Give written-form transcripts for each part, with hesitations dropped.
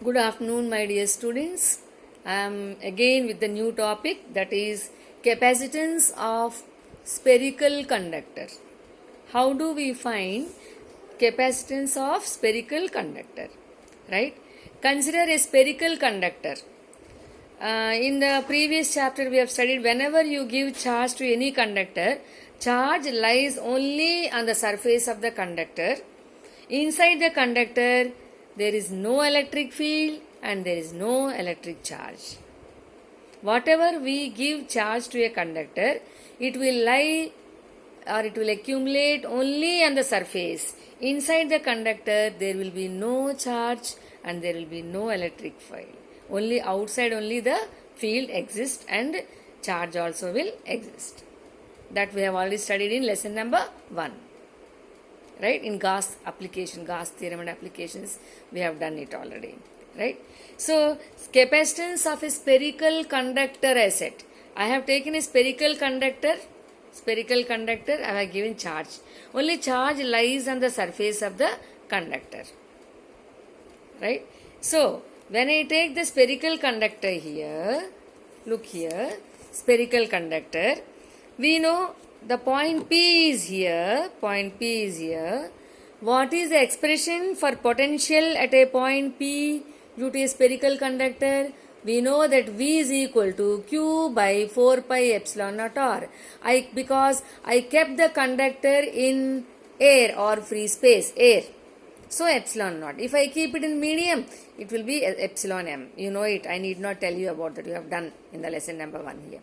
Good afternoon, my dear students. I am again with the new topic, that is capacitance of spherical conductor. How do we find capacitance of spherical conductor? Right? Consider a spherical conductor. In the previous chapter, we have studied whenever you give charge to any conductor, charge lies only on the surface of the conductor. Inside the conductor, there is no electric field and there is no electric charge. Whatever we give charge to a conductor, it will lie or it will accumulate only on the surface. Inside the conductor, there will be no charge and there will be no electric field. Only outside only the field exists and charge also will exist. That we have already studied in lesson number 1. Right? In Gauss application, Gauss theorem and applications, we have done it already. Right? So, capacitance of a spherical conductor I said. I have taken a spherical conductor, I have given charge. Only charge lies on the surface of the conductor. Right? So, when I take the spherical conductor here, look here, spherical conductor, we know the point P is here, What is the expression for potential at a point P due to a spherical conductor? We know that V is equal to Q by 4 pi epsilon naught R. Because I kept the conductor in air or free space, air. So epsilon naught. If I keep it in medium, it will be epsilon m. You know it. I need not tell you about that. You have done in the lesson number 1 here.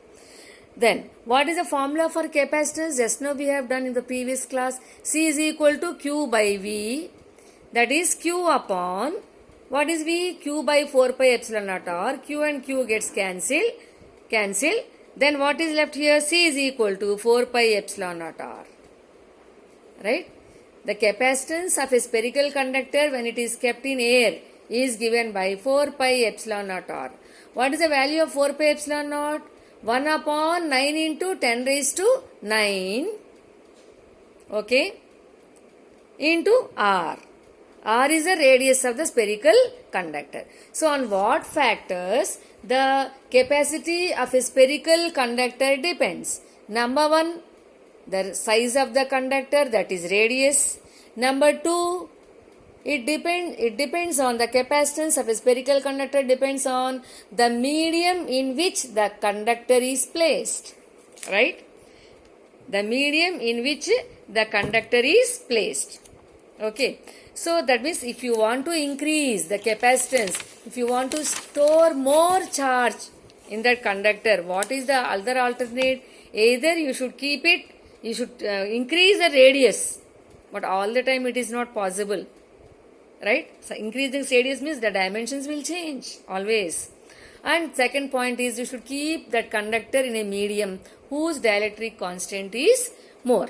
Then, what is the formula for capacitance? Just now we have done in the previous class. C is equal to Q by V. That is Q upon, what is V? Q by 4 pi epsilon naught R. Q and Q gets cancelled. Then what is left here? C is equal to 4 pi epsilon naught R. Right? The capacitance of a spherical conductor when it is kept in air is given by 4 pi epsilon naught R. What is the value of 4 pi epsilon naught? 1 upon 9 into 10 raised to 9, okay, into R. R is the radius of the spherical conductor. So, on what factors the capacity of a spherical conductor depends? Number 1, the size of the conductor, that is radius. Number 2, it depends on the capacitance of a spherical conductor, depends on the medium in which the conductor is placed. Right? The medium in which the conductor is placed. Okay. So that means if you want to increase the capacitance, if you want to store more charge in that conductor, what is the other alternate? Either you should keep it, you should increase the radius, but all the time it is not possible. Right? So increasing radius means the dimensions will change always. And second point is you should keep that conductor in a medium whose dielectric constant is more.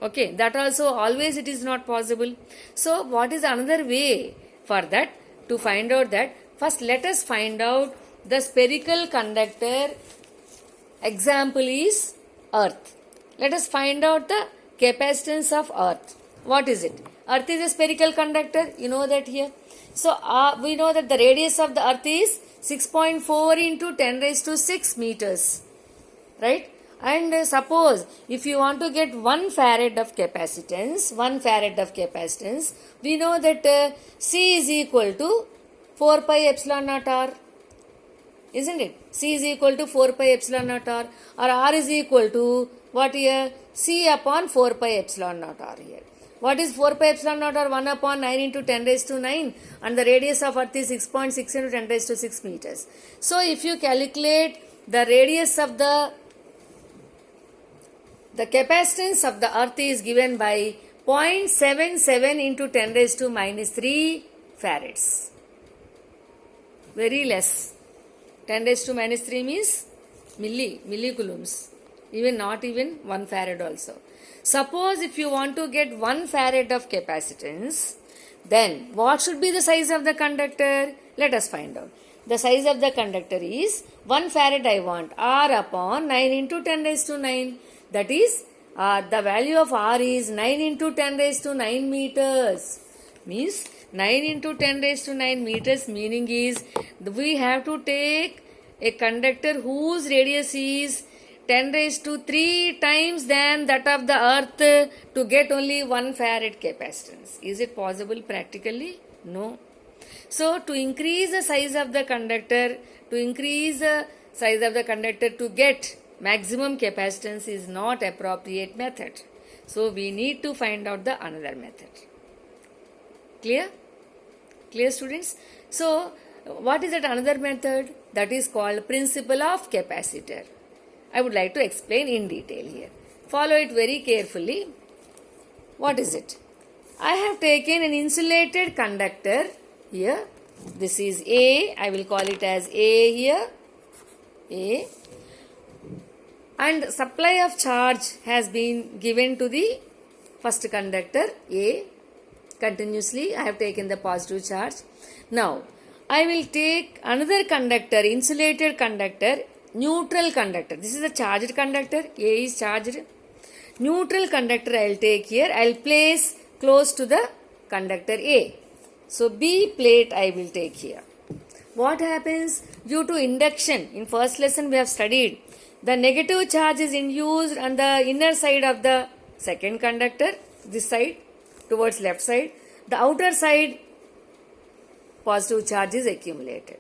Okay, that also always it is not possible. So what is another way for that? To find out that, first let us find out the spherical conductor. Example is Earth. Let us find out the capacitance of Earth. What is it? Earth is a spherical conductor. You know that here. So, we know that the radius of the Earth is 6.4 into 10 raised to 6 meters. Right? And suppose if you want to get 1 farad of capacitance, we know that C is equal to 4 pi epsilon naught R. Isn't it? C is equal to 4 pi epsilon naught R. Or R is equal to what here? C upon 4 pi epsilon naught R here. What is 4 pi epsilon naught or 1 upon 9 into 10 raised to 9, and the radius of Earth is 6.6 into 10 raised to 6 meters. So if you calculate the radius of the capacitance of the Earth is given by 0.77 into 10 raised to minus 3 farads. Very less. 10 raised to minus 3 means millicoulombs. Even not even 1 farad also. Suppose if you want to get 1 farad of capacitance, then what should be the size of the conductor? Let us find out. The size of the conductor is 1 farad I want. R upon 9 into 10 raised to 9. That is, the value of R is 9 into 10 raised to 9 meters. Means 9 into 10 raised to 9 meters, meaning is we have to take a conductor whose radius is 10 raised to 3 times than that of the earth to get only 1 farad capacitance. Is it possible practically? No. So to increase the size of the conductor, to get maximum capacitance is not appropriate method. So we need to find out the another method. Clear? Clear, students? So what is that another method? That is called principle of capacitor. I would like to explain in detail here. Follow it very carefully. What is it? I have taken an insulated conductor here. This is A. I will call it as A here. A. And supply of charge has been given to the first conductor A. Continuously I have taken the positive charge. Now I will take another conductor, insulated conductor, neutral conductor. This is a charged conductor. A is charged. Neutral conductor I will take here. I will place close to the conductor A. So B plate I will take here. What happens? Due to induction, in first lesson we have studied, the negative charge is induced on the inner side of the second conductor, this side towards left side. The outer side positive charge is accumulated.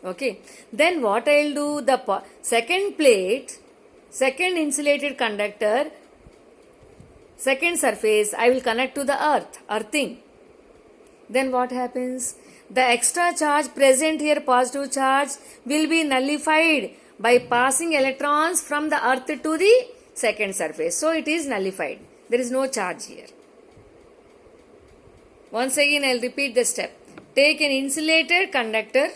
Okay. Then what I will do, the second plate, second insulated conductor, second surface I will connect to the earth, earthing. Then what happens? The extra charge present here, positive charge, will be nullified by passing electrons from the earth to the second surface. So it is nullified. There is no charge here. Once again I will repeat the step. Take an insulated conductor,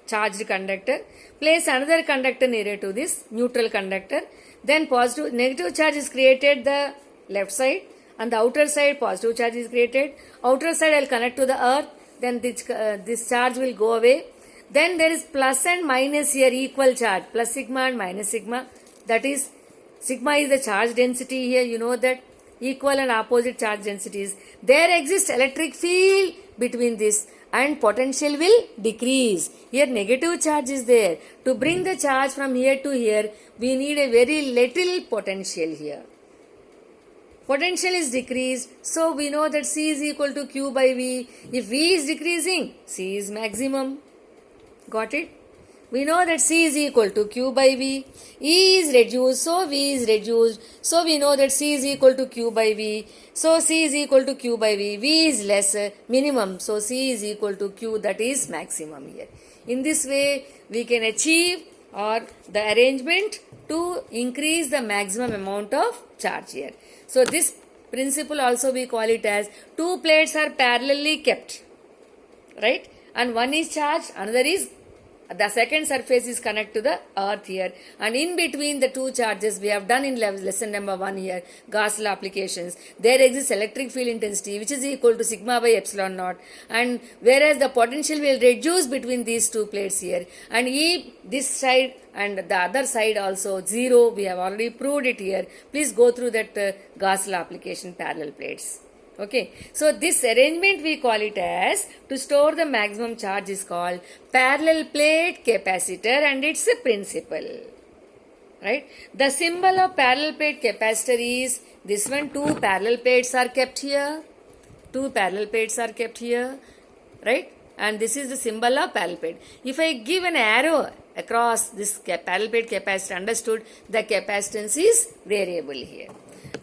charged conductor, place another conductor nearer to this neutral conductor. Then negative charge is created the left side. On the outer side positive charge is created. Outer side I will connect to the earth. Then this charge will go away. Then there is plus and minus here, equal charge, plus sigma and minus sigma. That is, sigma is the charge density here. You know that equal and opposite charge densities. There exists electric field between this and potential will decrease. Here negative charge is there. To bring the charge from here to here, we need a very little potential here. Potential is decreased, so we know that C is equal to Q by V. If V is decreasing, C is maximum. Got it? We know that C is equal to Q by V. E is reduced, so V is reduced. So we know that C is equal to Q by V. So C is equal to Q by V. V is less, minimum. So C is equal to Q, that is maximum here. In this way, we can achieve or the arrangement to increase the maximum amount of charge here. So this principle also we call it as two plates are parallelly kept, right? And one is charged, another is the second surface is connected to the earth here, and in between the two charges we have done in lesson number 1 here, Gauss law applications. There exists electric field intensity which is equal to sigma by epsilon naught, and whereas the potential will reduce between these two plates here, and this side and the other side also 0. We have already proved it here. Please go through that Gauss law application, parallel plates. Okay, so this arrangement we call it as, to store the maximum charge is called parallel plate capacitor, and it's a principle, right? The symbol of parallel plate capacitor is this one. Two parallel plates are kept here, right? And this is the symbol of parallel plate. If I give an arrow across this parallel plate capacitor, understood, the capacitance is variable here.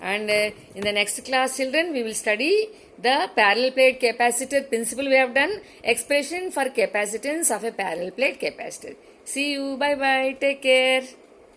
And in the next class, children, we will study the parallel plate capacitor principle we have done, expression for capacitance of a parallel plate capacitor. See you. Bye bye. Take care.